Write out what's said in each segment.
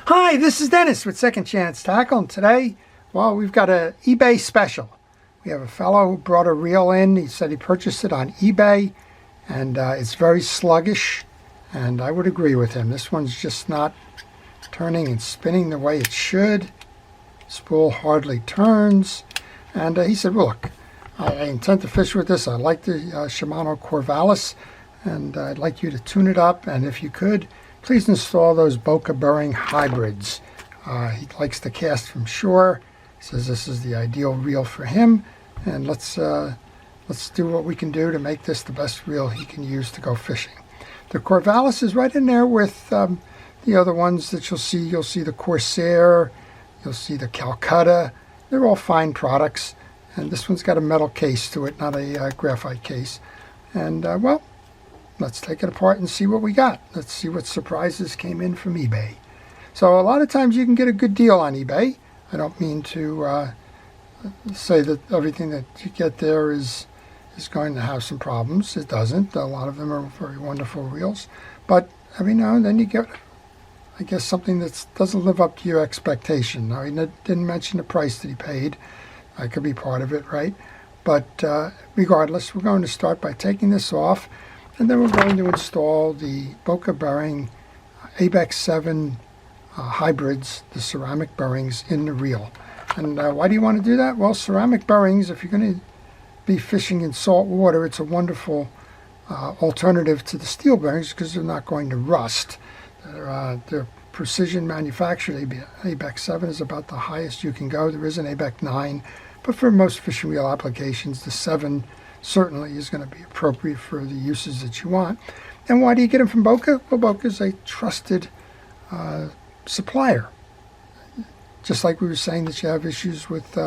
Hi, this is Dennis with Second Chance Tackle, and today, well, we've got an eBay special. We have a fellow who brought a reel in. He said he purchased it on eBay, and it's very sluggish, and I would agree with him. This one's just not turning and spinning the way it should. Spool hardly turns, and he said, well, look, I intend to fish with this. I like the Shimano Corvalus, and I'd like you to tune it up, and if you could, please install those Boca bearing hybrids. He likes to cast from shore. He says this is the ideal reel for him, and let's do what we can do to make this the best reel he can use to go fishing. The Corvalus is right in there with the other ones that you'll see. You'll see the Corsair, you'll see the Calcutta. They're all fine products, and this one's got a metal case to it, not a graphite case. And well, let's take it apart and see what we got. Let's see what surprises came in from eBay. So a lot of times you can get a good deal on eBay. I don't mean to say that everything that you get there is going to have some problems. It doesn't. A lot of them are very wonderful reels. But every now and then you get, I guess, something that doesn't live up to your expectation. Now, he didn't mention the price that he paid. I could be part of it, right? But regardless, we're going to start by taking this off, and then we're going to install the Boca bearing ABEX 7 hybrids, the ceramic bearings in the reel. And why do you want to do that? Well, ceramic bearings, if you're going to be fishing in salt water, it's a wonderful alternative to the steel bearings because they're not going to rust. They're precision manufactured. ABEX 7 is about the highest you can go. There is an ABEX 9, but for most fishing reel applications, the 7 certainly is going to be appropriate for the uses that you want. And why do you get them from Boca? Well, Boca is a trusted supplier. Just like we were saying that you have issues with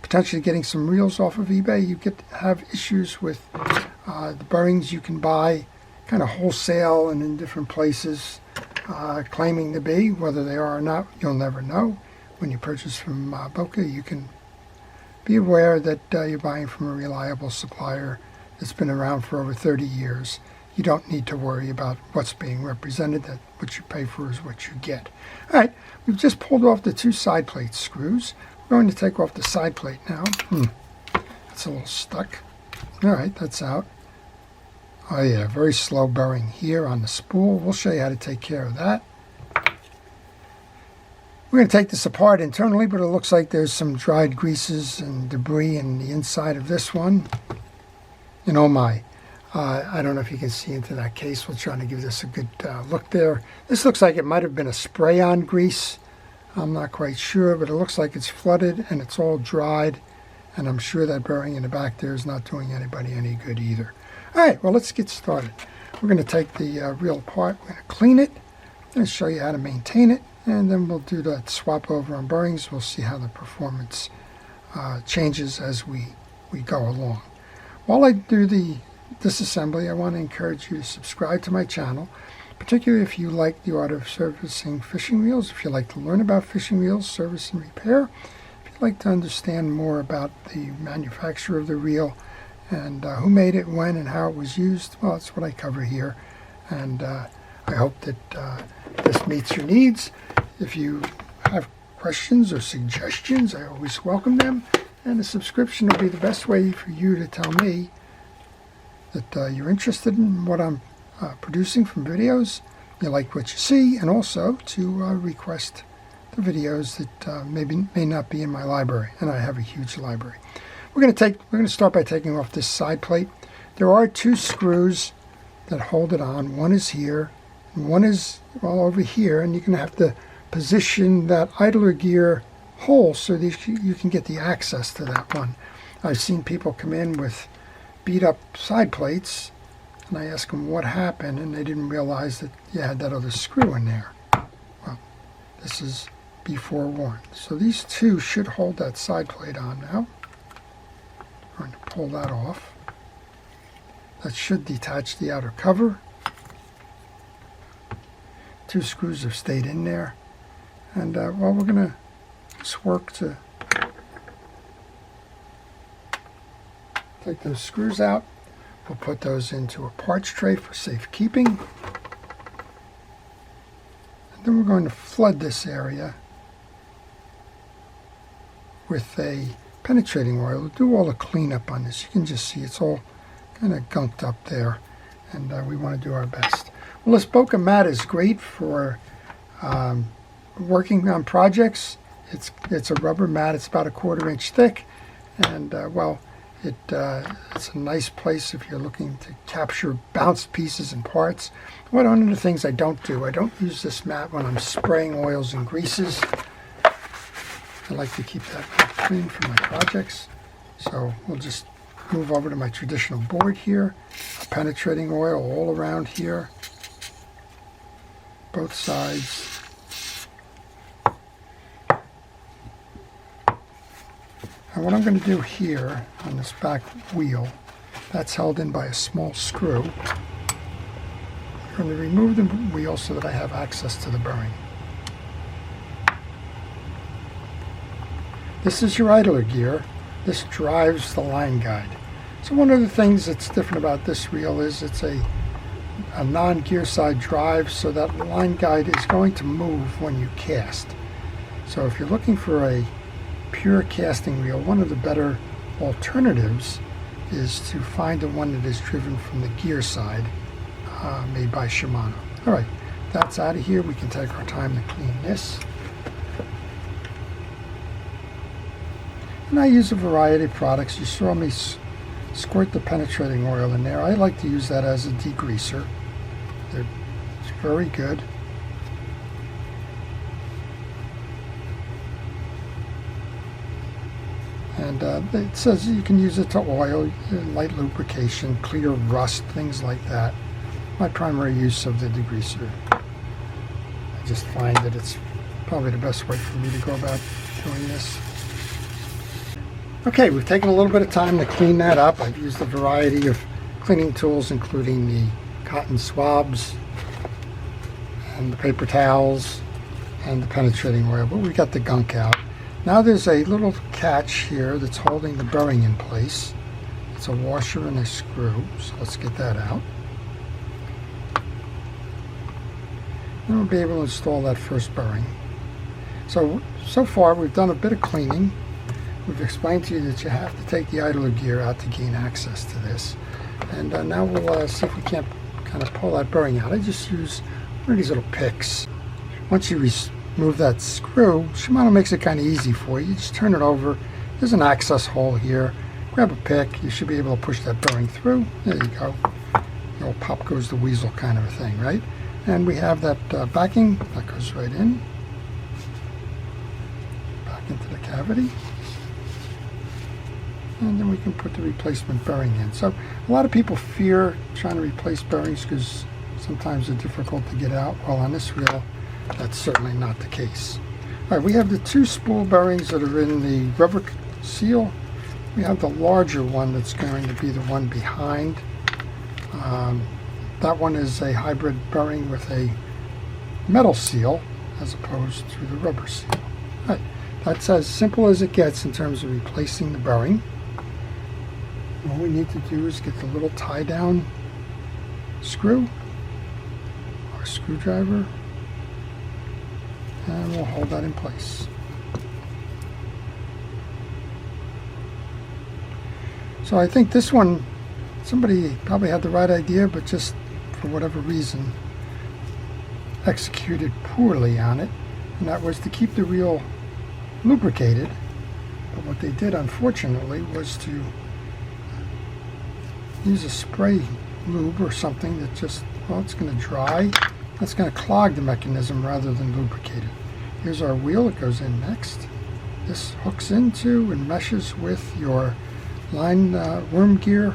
potentially getting some reels off of eBay, you have issues with the bearings you can buy kind of wholesale and in different places claiming to be. Whether they are or not, you'll never know. When you purchase from Boca, you can be aware that you're buying from a reliable supplier that's been around for over 30 years. You don't need to worry about what's being represented. That what you pay for is what you get. All right, we've just pulled off the 2 side plate screws. We're going to take off the side plate now. It's a little stuck. All right, that's out. Oh yeah, very slow bearing here on the spool. We'll show you how to take care of that. We're going to take this apart internally, but it looks like there's some dried greases and debris in the inside of this one. And oh my, I don't know if you can see into that case. We're trying to give this a good look there. This looks like it might have been a spray-on grease. I'm not quite sure, but it looks like it's flooded and it's all dried. And I'm sure that bearing in the back there is not doing anybody any good either. All right, well, let's get started. We're going to take the reel apart. We're going to clean it and show you how to maintain it. And then we'll do that swap over on bearings. We'll see how the performance changes as we go along. While I do the disassembly, I want to encourage you to subscribe to my channel, particularly if you like the art of servicing fishing reels, if you like to learn about fishing reels, service and repair, if you'd like to understand more about the manufacturer of the reel and who made it, when, and how it was used. Well, that's what I cover here. And I hope that this meets your needs. If you have questions or suggestions, I always welcome them. And a subscription will be the best way for you to tell me that you're interested in what I'm producing from videos, you like what you see, and also to request the videos that may not be in my library. And I have a huge library. We're going to start by taking off this side plate. There are 2 screws that hold it on. One is here, and one is all over here, and you're going to have to position that idler gear hole so that you can get the access to that one. I've seen people come in with beat up side plates, and I ask them what happened, and they didn't realize that you had that other screw in there. Well, this is be forewarned. So these 2 should hold that side plate on now. I'm going to pull that off. That should detach the outer cover. 2 screws have stayed in there. And well, we're going to just work to take those screws out. We'll put those into a parts tray for safekeeping. Then we're going to flood this area with a penetrating oil. We'll do all the cleanup on this. You can just see it's all kind of gunked up there, and we want to do our best. Well, this Boca mat is great for working on projects. It's a rubber mat. It's about 1/4 inch thick, and well, it's a nice place if you're looking to capture bounced pieces and parts. One of the things I don't use this mat when I'm spraying oils and greases. I like to keep that clean for my projects. So we'll just move over to my traditional board here. Penetrating oil all around here, both sides. And what I'm going to do here on this back wheel, that's held in by a small screw. I'm going to remove the wheel so that I have access to the bearing. This is your idler gear. This drives the line guide. So one of the things that's different about this reel is it's a non-gear side drive, so that line guide is going to move when you cast. So if you're looking for a pure casting reel, one of the better alternatives is to find the one that is driven from the gear side, made by Shimano. All right, that's out of here. We can take our time to clean this. And I use a variety of products. You saw me squirt the penetrating oil in there. I like to use that as a degreaser. It's very good. And it says you can use it to oil, light lubrication, clear rust, things like that. My primary use of the degreaser. I just find that it's probably the best way for me to go about doing this. Okay, we've taken a little bit of time to clean that up. I've used a variety of cleaning tools, including the cotton swabs and the paper towels and the penetrating oil, but we got the gunk out. Now there's a little catch here that's holding the bearing in place. It's a washer and a screw, so let's get that out. Then we'll be able to install that first bearing. So far we've done a bit of cleaning. We've explained to you that you have to take the idler gear out to gain access to this. And now we'll see if we can't kind of pull that bearing out. I just use one of these little picks. Once you remove that screw, Shimano makes it kind of easy for you. You just turn it over. There's an access hole here. Grab a pick. You should be able to push that bearing through. There you go. The old pop goes the weasel kind of a thing, right? And we have that backing that goes right in. Back into the cavity. And then we can put the replacement bearing in. So a lot of people fear trying to replace bearings because sometimes they're difficult to get out. Well, on this reel, that's certainly not the case. All right, we have the two spool bearings that are in the rubber seal. We have the larger one that's going to be the one behind. That one is a hybrid bearing with a metal seal as opposed to the rubber seal. All right, that's as simple as it gets in terms of replacing the bearing. All we need to do is get the little tie down screw or screwdriver, and we'll hold that in place. So I think this one, somebody probably had the right idea, but just for whatever reason executed poorly on it, and that was to keep the reel lubricated. But what they did, unfortunately, was to use a spray lube or something that just, well, it's going to dry. That's going to clog the mechanism rather than lubricate it. Here's our wheel. It goes in next. This hooks into and meshes with your line worm gear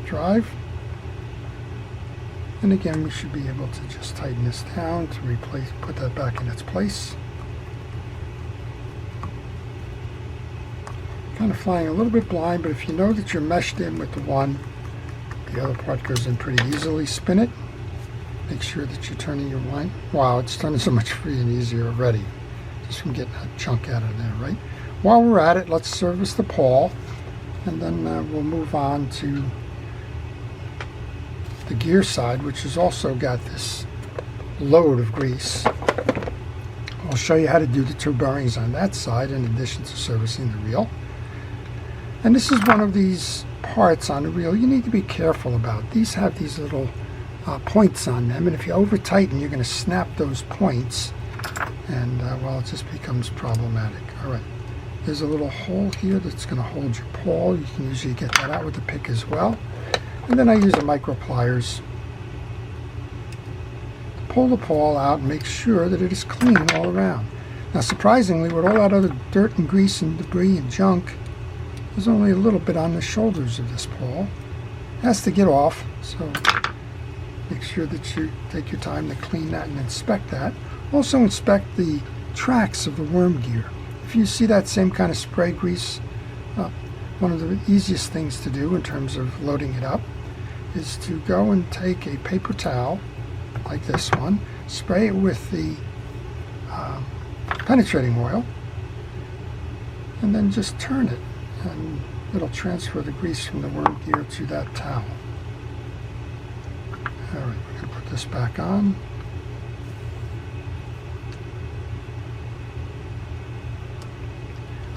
drive. And again, we should be able to just tighten this down to put that back in its place. Kind of flying a little bit blind, but if you know that you're meshed in with the one, the other part goes in pretty easily. Spin it. Make sure that you're turning your line. Wow, it's turning so much free and easier already, just from getting that chunk out of there, right? While we're at it, let's service the pawl, and then we'll move on to the gear side, which has also got this load of grease. I'll show you how to do the 2 bearings on that side in addition to servicing the reel. And this is one of these parts on the reel you need to be careful about. These have these little points on them, and if you over tighten, you're going to snap those points, and well, it just becomes problematic. All right, there's a little hole here that's going to hold your pawl. You can usually get that out with the pick as well. And then I use a micro pliers to pull the pawl out and make sure that it is clean all around. Now, surprisingly, with all that other dirt and grease and debris and junk, there's only a little bit on the shoulders of this pawl. It has to get off, so make sure that you take your time to clean that and inspect that. Also inspect the tracks of the worm gear. If you see that same kind of spray grease, one of the easiest things to do in terms of loading it up is to go and take a paper towel like this one, spray it with the penetrating oil, and then just turn it, and it'll transfer the grease from the worm gear to that towel. All right, we're going to put this back on.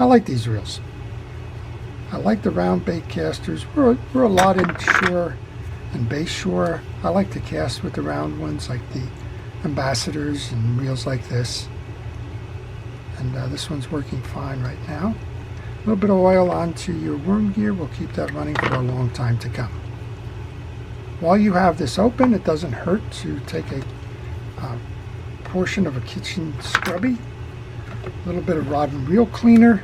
I like these reels. I like the round bait casters. We're a lot inshore and base shore. I like to cast with the round ones like the Ambassadors and reels like this. And this one's working fine right now. A little bit of oil onto your worm gear will keep that running for a long time to come. While you have this open, it doesn't hurt to take a portion of a kitchen scrubby, a little bit of rod and reel cleaner,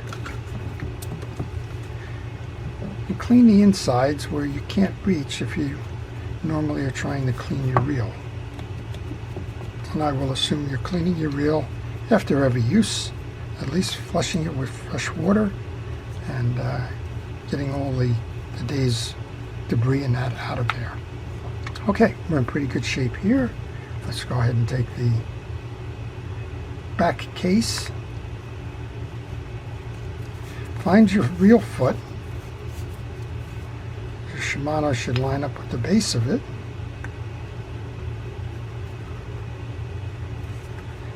and clean the insides where you can't reach if you normally are trying to clean your reel. And I will assume you're cleaning your reel after every use, at least flushing it with fresh water and getting all the day's debris and that out of there. Okay, we're in pretty good shape here. Let's go ahead and take the back case. Find your reel foot. Your Shimano should line up with the base of it.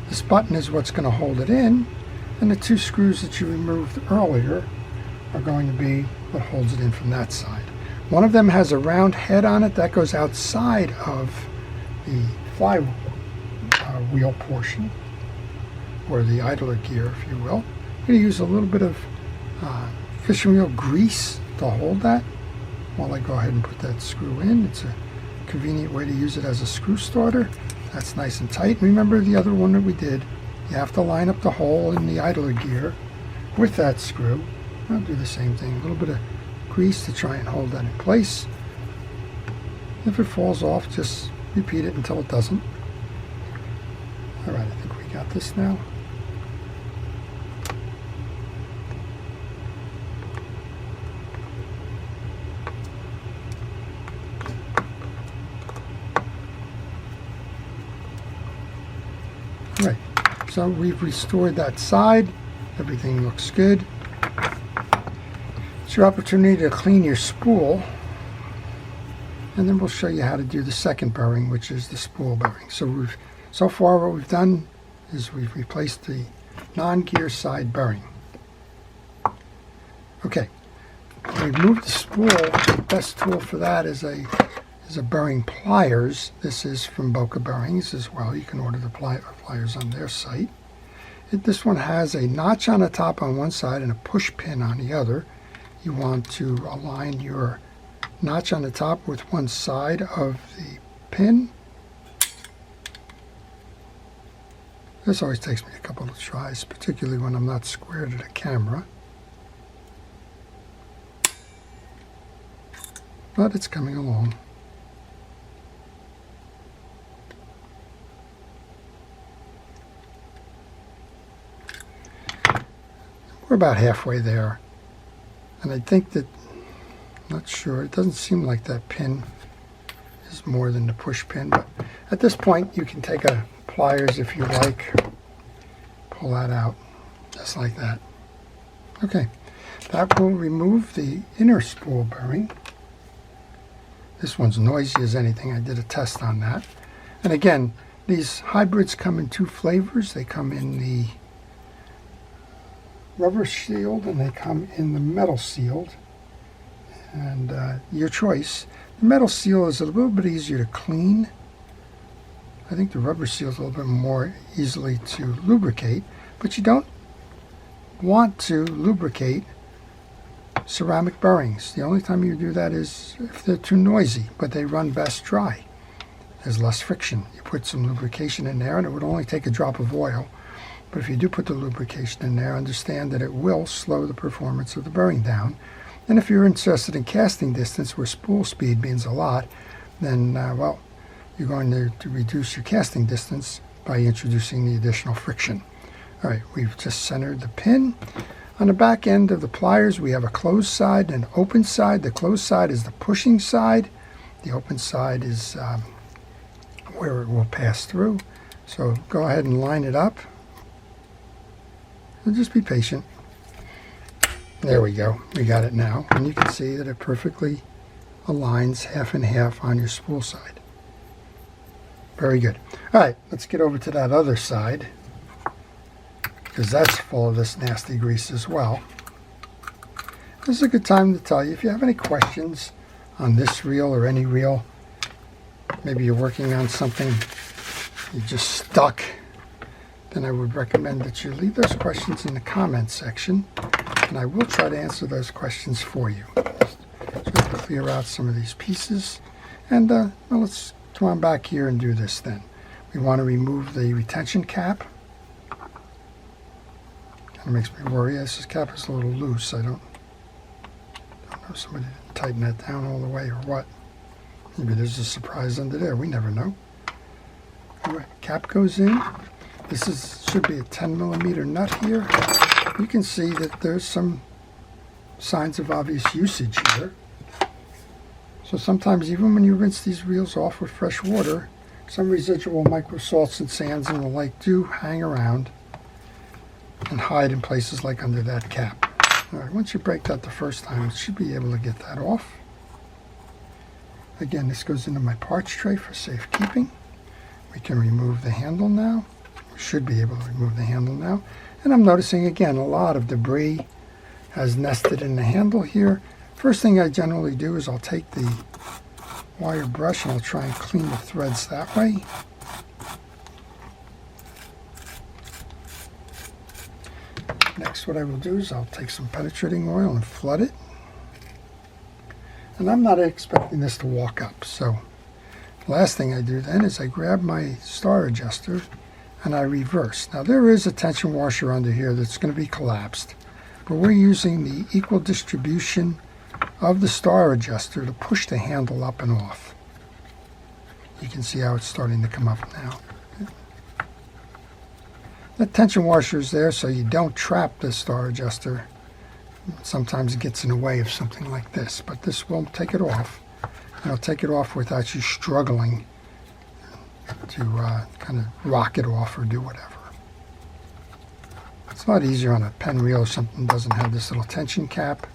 This button is what's going to hold it in, and the 2 screws that you removed earlier are going to be what holds it in from that side. One of them has a round head on it that goes outside of the fly wheel portion, or the idler gear, if you will. I'm going to use a little bit of fishing reel grease to hold that while I go ahead and put that screw in. It's a convenient way to use it as a screw starter. That's nice and tight. Remember the other one that we did, you have to line up the hole in the idler gear with that screw. I'll do the same thing, a little bit of grease to try and hold that in place. If it falls off, just repeat it until it doesn't. All right, I think we got this now. All right, so we've restored that side. Everything looks good. It's your opportunity to clean your spool, and then we'll show you how to do the second bearing, which is the spool bearing. So far what we've done is we've replaced the non-gear side bearing. Okay, we've moved the spool. The best tool for that is a bearing pliers. This is from Boca bearings as well. You can order the pliers on their site. This one has a notch on the top on one side and a push pin on the other. You want to align your notch on the top with one side of the pin. This always takes me a couple of tries, particularly when I'm not square to the camera. But it's coming along. We're about halfway there. And I think that, not sure, it doesn't seem like that pin is more than the push pin, but at this point you can take a pliers if you like, pull that out just like that. Okay, that will remove the inner spool bearing. This one's noisy as anything. I did a test on that. And again, These hybrids come in two flavors. They come in the rubber sealed and they come in the metal sealed. And your choice. The metal seal is a little bit easier to clean. I think the rubber seal is a little bit more easily to lubricate, but you don't want to lubricate ceramic bearings. The only time you do that is if they're too noisy, but they run best dry. There's less friction. You put some lubrication in there and it would only take a drop of oil. But if you do put the lubrication in there, understand that it will slow the performance of the bearing down. And if you're interested in casting distance, where spool speed means a lot, then, well, you're going to reduce your casting distance by introducing the additional friction. All right, we've just centered the pin. On the back end of the pliers, we have a closed side and an open side. The closed side is the pushing side. The open side is where it will pass through. So go ahead and line it up. And just be patient. There we go. We got it now. And you can see that it perfectly aligns half and half on your spool side. Very good. All right, let's get over to that other side, because that's full of this nasty grease as well. This is a good time to tell you, if you have any questions on this reel or any reel, maybe you're working on something, you're just stuck, then I would recommend that you leave those questions in the comments section, and I will try to answer those questions for you. Just to clear out some of these pieces. And well, let's come on back here and do this then. We want to remove the retention cap. Kind of makes me worry. This cap is a little loose. I don't know if somebody didn't tighten that down all the way or what. Maybe there's a surprise under there. We never know. All right, cap goes in. This should be a 10mm nut here. You can see that there's some signs of obvious usage here. So sometimes even when you rinse these reels off with fresh water, some residual micro salts and sands and the like do hang around and hide in places like under that cap. All right, once you break that the first time, you should be able to get that off. Again, this goes into my parts tray for safekeeping. We can remove the handle now. We should be able to remove the handle now. And I'm noticing again a lot of debris has nested in the handle here. First thing I generally do is I'll take the wire brush and I'll try and clean the threads that way. Next, what I will do is I'll take some penetrating oil and flood it. And I'm not expecting this to walk up, so the last thing I do then is I grab my star adjuster and I reverse. Now there is a tension washer under here that's going to be collapsed, but we're using the equal distribution of the star adjuster to push the handle up and off. You can see how it's starting to come up now. The tension washer is there so you don't trap the star adjuster. Sometimes it gets in the way of something like this, but this will take it off. And it'll take it off without you struggling to kind of rock it off or do whatever. It's a lot easier on a pen reel or something that doesn't have this little tension cap.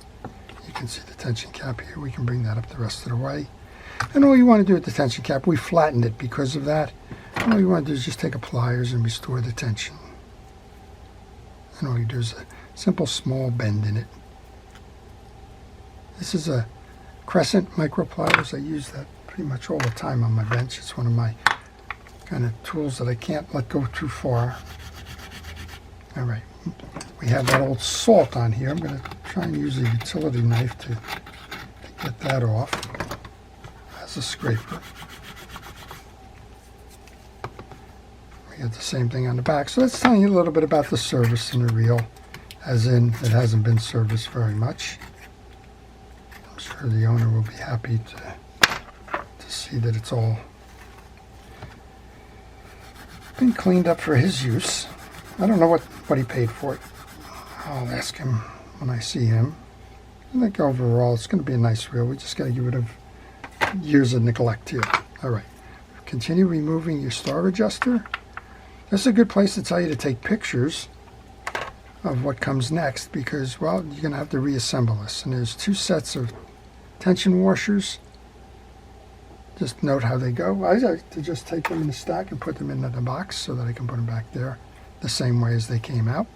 You can see the tension cap here. We can bring that up the rest of the way. And all you want to do with the tension cap, we flattened it because of that. And all you want to do is just take a pliers and restore the tension. And all you do is a simple small bend in it. This is a crescent micro pliers. I use that pretty much all the time on my bench. It's one of my kind of tools that I can't let go too far. All right, we have that old salt on here. I'm going to try and use a utility knife to get that off as a scraper. We got the same thing on the back. So let's tell you a little bit about the service in the reel, as in it hasn't been serviced very much. I'm sure the owner will be happy to see that it's all been cleaned up for his use. I don't know what he paid for it. I'll ask him when I see him. I think overall it's going to be a nice reel. We just got to get rid of years of neglect here. All right. Continue removing your star adjuster. This is a good place to tell you to take pictures of what comes next because, well, you're going to have to reassemble this. And there's two sets of tension washers. Just note how they go. I like to just take them in the stack and put them into the box so that I can put them back there the same way as they came out.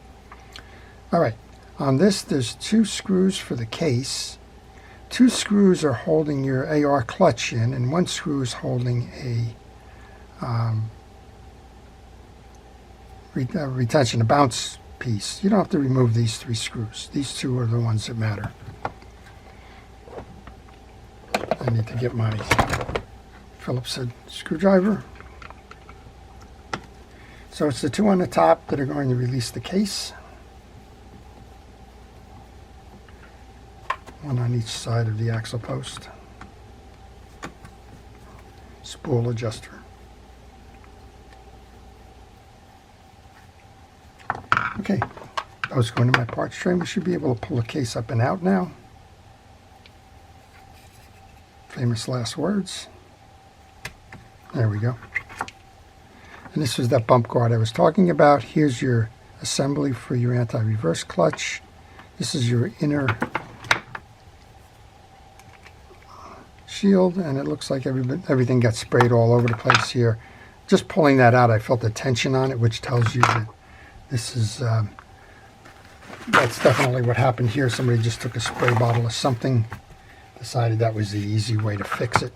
All right, on this there's 2 screws for the case. 2 screws are holding your AR clutch in, and 1 screw is holding a retention, a bounce piece. You don't have to remove these 3 screws. These 2 are the ones that matter. I need to get my Phillips head screwdriver. So it's the 2 on the top that are going to release the case. 1 on each side of the axle post. Spool adjuster. Okay, those go into my parts tray. We should be able to pull the case up and out now. Famous last words. There we go. And this was that bump guard I was talking about. Here's your assembly for your anti-reverse clutch. This is your inner shield, and it looks like everything got sprayed all over the place here. Just pulling that out, I felt the tension on it, which tells you that this is, that's definitely what happened here. Somebody just took a spray bottle of something, decided that was the easy way to fix it.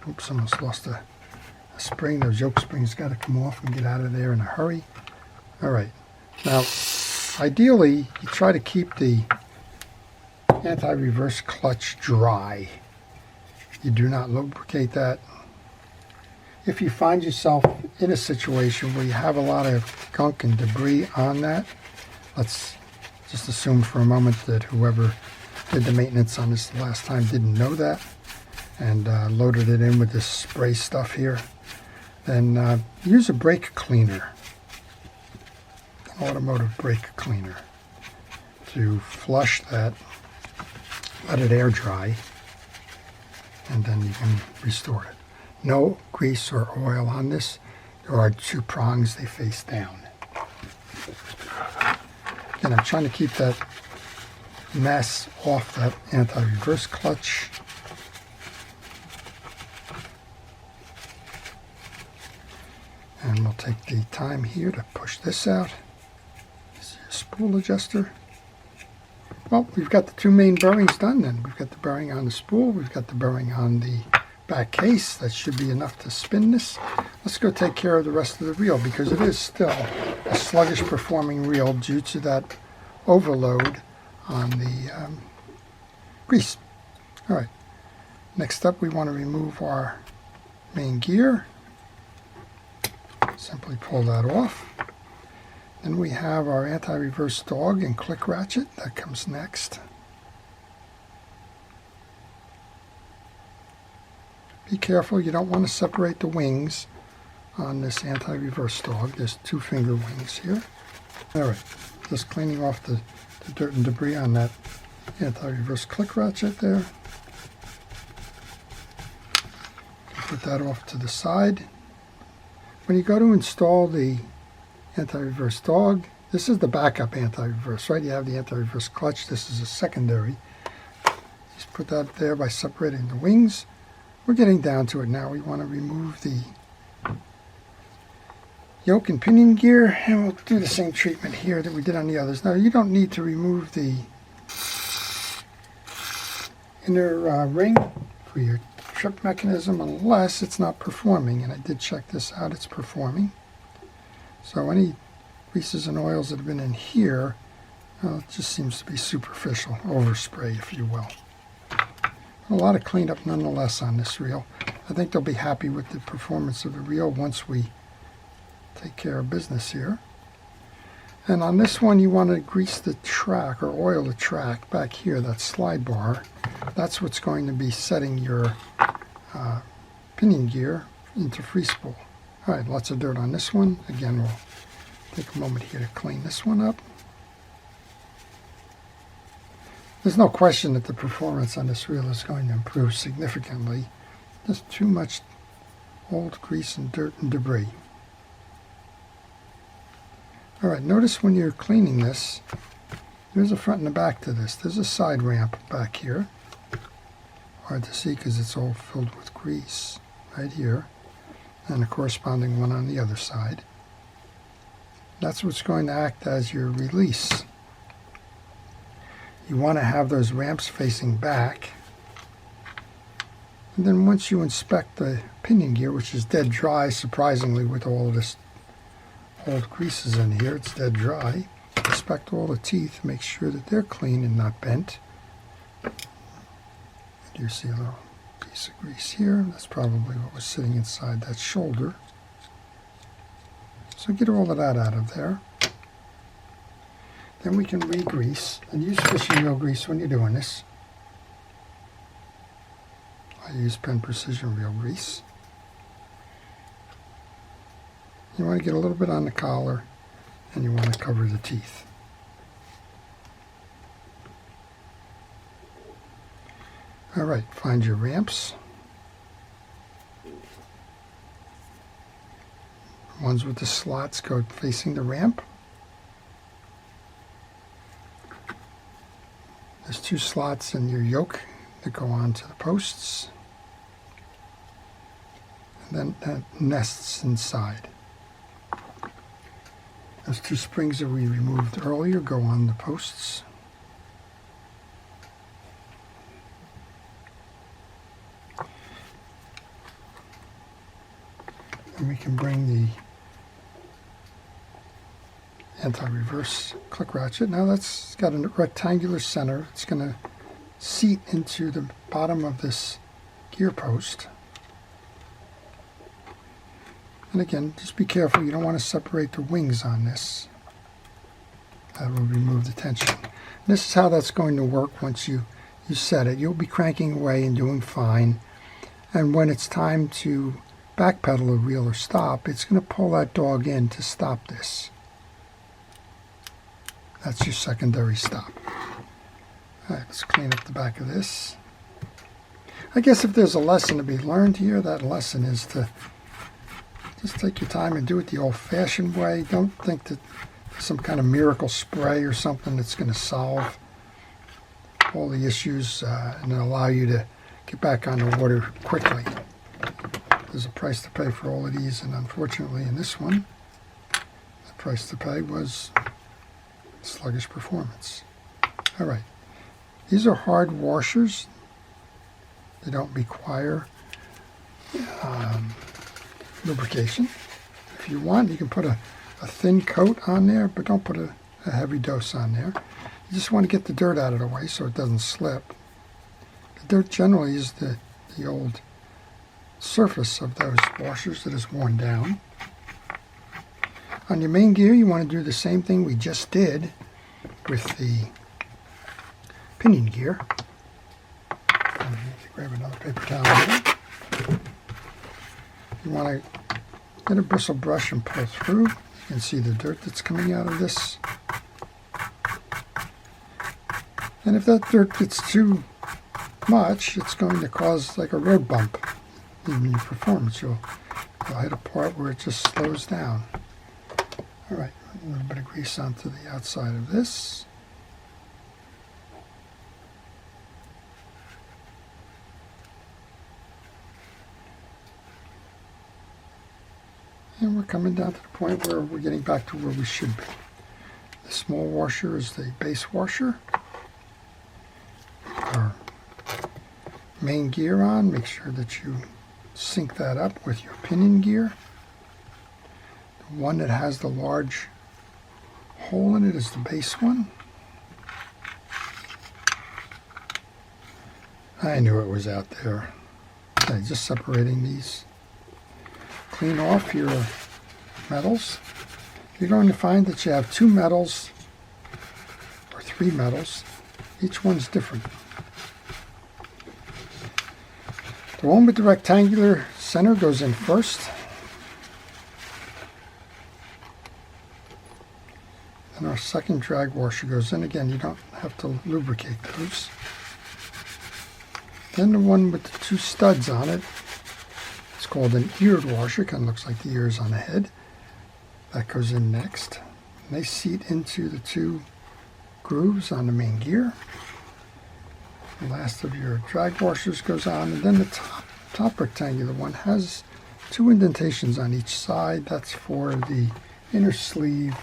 Oops, almost lost a spring. Those yoke springs got to come off and get out of there in a hurry. All right. Now, ideally, you try to keep the anti-reverse clutch dry. You do not lubricate that. If you find yourself in a situation where you have a lot of gunk and debris on that, let's just assume for a moment that whoever did the maintenance on this the last time didn't know that and loaded it in with this spray stuff here, then use a brake cleaner, an automotive brake cleaner, to flush that, let it air dry, and then you can restore it. No grease or oil on this. There are 2 prongs, they face down. And I'm trying to keep that mess off that anti-reverse clutch. And we'll take the time here to push this out. This is your spool adjuster. Well, we've got the 2 main bearings done then. We've got the bearing on the spool, we've got the bearing on the back case. That should be enough to spin this. Let's go take care of the rest of the reel, because it is still a sluggish performing reel due to that overload on the grease. All right, next up we want to remove our main gear. Simply pull that off. Then we have our anti-reverse dog and click ratchet. That comes next. Be careful, you don't want to separate the wings on this anti-reverse dog. There's 2 finger wings here. All right, just cleaning off the dirt and debris on that anti-reverse click ratchet there. Put that off to the side. When you go to install the anti-reverse dog, this is the backup anti-reverse, right? You have the anti-reverse clutch. This is a secondary. Just put that there by separating the wings. We're getting down to it now. We want to remove the yoke and pinion gear, and we'll do the same treatment here that we did on the others. Now, you don't need to remove the inner ring for your trip mechanism unless it's not performing, and I did check this out. It's performing. So any greases and oils that have been in here, it just seems to be superficial, overspray, if you will. A lot of cleanup nonetheless on this reel. I think they'll be happy with the performance of the reel once we take care of business here. And on this one, you want to grease the track or oil the track back here, that slide bar. That's what's going to be setting your pinion gear into free spool. All right, lots of dirt on this one. Again, we'll take a moment here to clean this one up. There's no question that the performance on this reel is going to improve significantly. There's too much old grease and dirt and debris. All right, notice when you're cleaning this, there's a front and a back to this. There's a side ramp back here. Hard to see because it's all filled with grease right here, and a corresponding one on the other side. That's what's going to act as your release. You want to have those ramps facing back. And then once you inspect the pinion gear, which is dead dry, surprisingly, with all of this old greases in here, it's dead dry. Inspect all the teeth, make sure that they're clean and not bent. You see a little piece of grease here. That's probably what was sitting inside that shoulder. So get all of that out of there. Then we can re-grease, and use fishing wheel grease when you're doing this. I use Penn Precision Reel grease. You want to get a little bit on the collar, and you want to cover the teeth. All right, find your ramps. Ones with the slots go facing the ramp. There's 2 slots in your yoke that go onto the posts. And then that nests inside. Those 2 springs that we removed earlier go on the posts. And we can bring the anti-reverse click ratchet. Now that's got a rectangular center. It's going to seat into the bottom of this gear post. And again, just be careful. You don't want to separate the wings on this. That will remove the tension. And this is how that's going to work once you set it. You'll be cranking away and doing fine. And when it's time to backpedal a reel or stop, it's going to pull that dog in to stop this. That's your secondary stop. All right, let's clean up the back of this. I guess if there's a lesson to be learned here, that lesson is to just take your time and do it the old-fashioned way. Don't think that some kind of miracle spray or something that's going to solve all the issues and allow you to get back on the water quickly. There's a price to pay for all of these, and unfortunately in this one, the price to pay was sluggish performance. All right, these are hard washers. They don't require lubrication. If you want, you can put a thin coat on there, but don't put a heavy dose on there. You just want to get the dirt out of the way so it doesn't slip. The dirt generally is the old surface of those washers that is worn down. On your main gear, you want to do the same thing we just did with the pinion gear. Grab another paper towel here. You want to get a bristle brush and pull through. You can see the dirt that's coming out of this. And if that dirt gets too much, it's going to cause like a road bump in your performance. You'll hit a part where it just slows down. All right, a little bit of grease onto the outside of this. And we're coming down to the point where we're getting back to where we should be. The small washer is the base washer. Our main gear on, make sure that you sync that up with your pinion gear. The one that has the large hole in it is the base one. I knew it was out there. Okay, just separating these. Clean off your metals. You're going to find that you have 2 metals or 3 metals. Each one's different. The one with the rectangular center goes in first. And our second drag washer goes in. Again, you don't have to lubricate those. Then the one with the 2 studs on it, it's called an eared washer. Kind of looks like the ears on the head. That goes in next. And they seat into the 2 grooves on the main gear. The last of your drag washers goes on, and then the top rectangular one has 2 indentations on each side. That's for the inner sleeve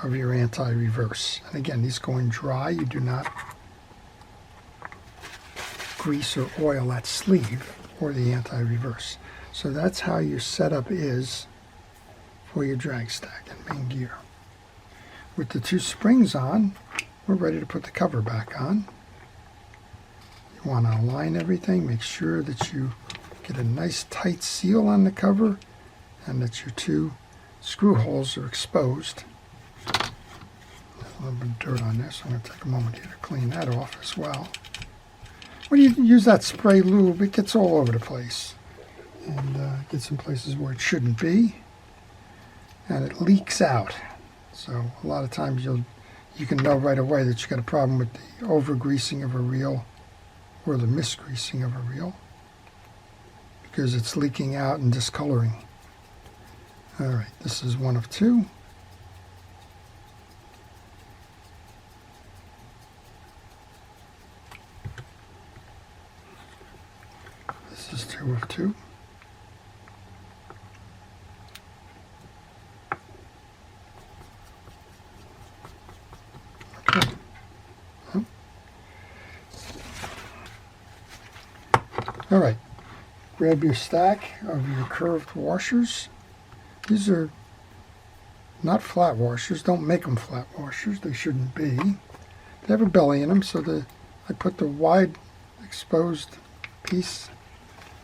of your anti-reverse. And again, these go in dry. You do not grease or oil that sleeve or the anti-reverse. So that's how your setup is for your drag stack and main gear. With the 2 springs on, we're ready to put the cover back on. You want to align everything, make sure that you get a nice tight seal on the cover and that your 2 screw holes are exposed. There's a little bit of dirt on there, so I'm going to take a moment here to clean that off as well. When you use that spray lube, it gets all over the place and gets in places where it shouldn't be, and it leaks out. So a lot of times you can know right away that you got a problem with the over-greasing of a reel or the misgreasing of a reel because it's leaking out and discoloring. All right, this is one of 2. This is 2 of 2. Okay. All right, grab your stack of your curved washers. These are not flat washers. Don't make them flat washers. They shouldn't be. They have a belly in them, so I put the wide exposed piece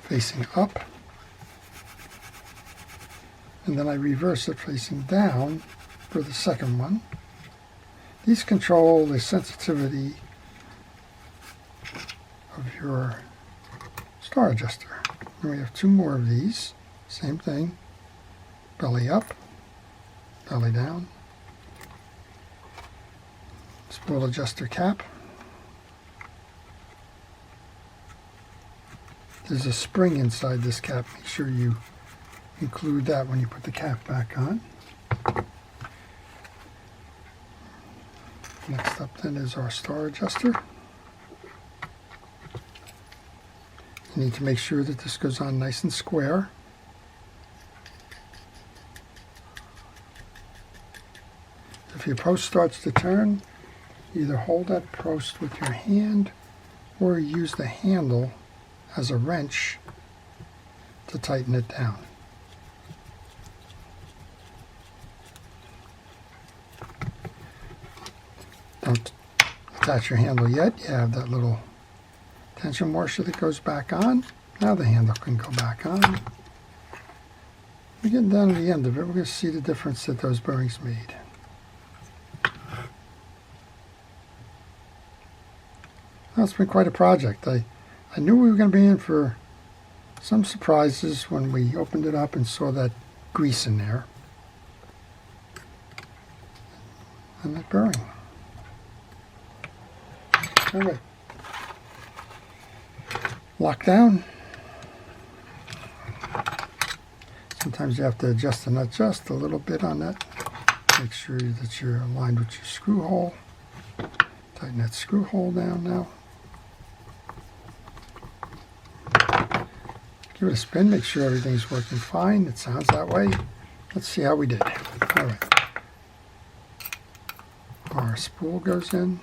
facing up, and then I reverse it facing down for the second one. These control the sensitivity of your star adjuster. And we have 2 more of these. Same thing. Belly up, belly down. Spool adjuster cap. There's a spring inside this cap. Make sure you include that when you put the cap back on. Next up then is our star adjuster. You need to make sure that this goes on nice and square. If your post starts to turn, either hold that post with your hand or use the handle as a wrench to tighten it down. Don't attach your handle yet. You have that little tension washer that goes back on. Now the handle can go back on. We're getting down to the end of it. We're going to see the difference that those bearings made. Well, it's been quite a project. I knew we were going to be in for some surprises when we opened it up and saw that grease in there. And that bearing. All right. Lock down. Sometimes you have to adjust and adjust a little bit on that. Make sure that you're aligned with your screw hole. Tighten that screw hole down now. Give it a spin, make sure everything's working fine. It sounds that way. Let's see how we did. All right. Our spool goes in.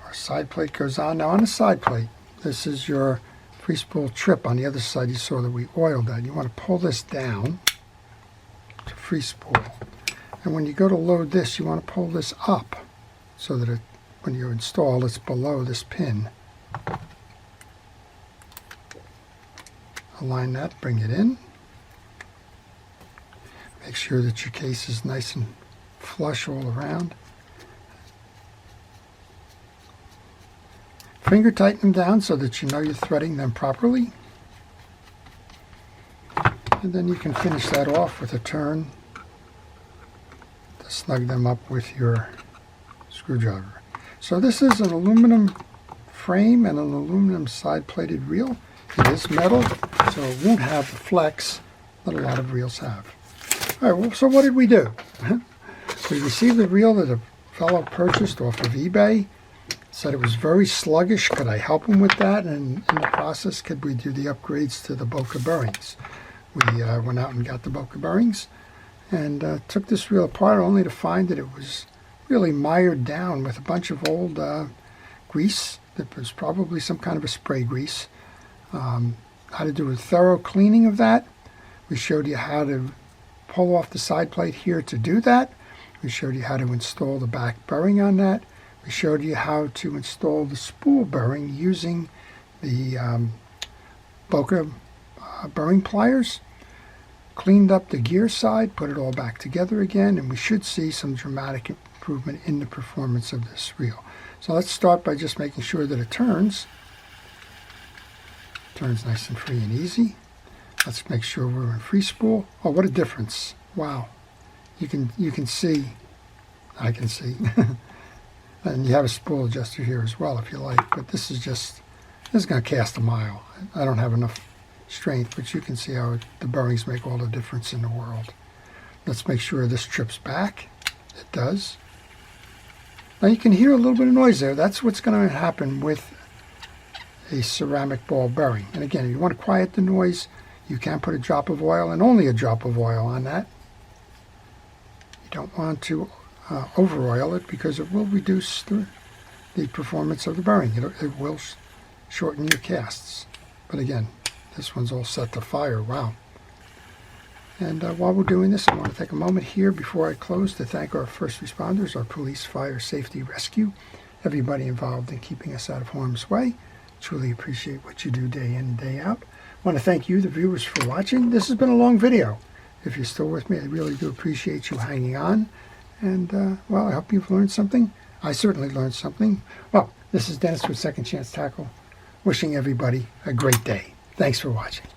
Our side plate goes on. Now on the side plate, this is your free spool trip. On the other side, you saw that we oiled that. You want to pull this down to free spool. And when you go to load this, you want to pull this up so that when you install, it's below this pin. Align that, bring it in. Make sure that your case is nice and flush all around. Finger tighten them down so that you know you're threading them properly. And then you can finish that off with a turn to snug them up with your screwdriver. So this is an aluminum frame and an aluminum side-plated reel. It is metal, so it won't have the flex that a lot of reels have. All right, well, so what did we do? We received a reel that a fellow purchased off of eBay. Said it was very sluggish. Could I help him with that? And in the process, could we do the upgrades to the Boca bearings? We went out and got the Boca bearings and took this reel apart only to find that it was really mired down with a bunch of old grease. That was probably some kind of a spray grease. How to do a thorough cleaning of that. We showed you how to pull off the side plate here to do that. We showed you how to install the back bearing on that. We showed you how to install the spool bearing using the Boca bearing pliers. Cleaned up the gear side, put it all back together again, and we should see some dramatic improvement in the performance of this reel. So let's start by just making sure that it turns. Turns nice and free and easy. Let's make sure we're in free spool. Oh, what a difference. Wow. You can see. I can see. And you have a spool adjuster here as well if you like, but this is going to cast a mile. I don't have enough strength, but you can see how the bearings make all the difference in the world. Let's make sure this trips back. It does. Now you can hear a little bit of noise there. That's what's going to happen with a ceramic ball bearing. And again, if you want to quiet the noise, you can put a drop of oil, and only a drop of oil on that. You don't want to over oil it because it will reduce the performance of the bearing. It will shorten your casts. But again, this one's all set to fire. Wow. And while we're doing this, I want to take a moment here before I close to thank our first responders, our police, fire, safety, rescue, everybody involved in keeping us out of harm's way. Truly appreciate what you do day in and day out. I want to thank you, the viewers, for watching. This has been a long video. If you're still with me, I really do appreciate you hanging on. And, well, I hope you've learned something. I certainly learned something. Well, this is Dennis with Second Chance Tackle, wishing everybody a great day. Thanks for watching.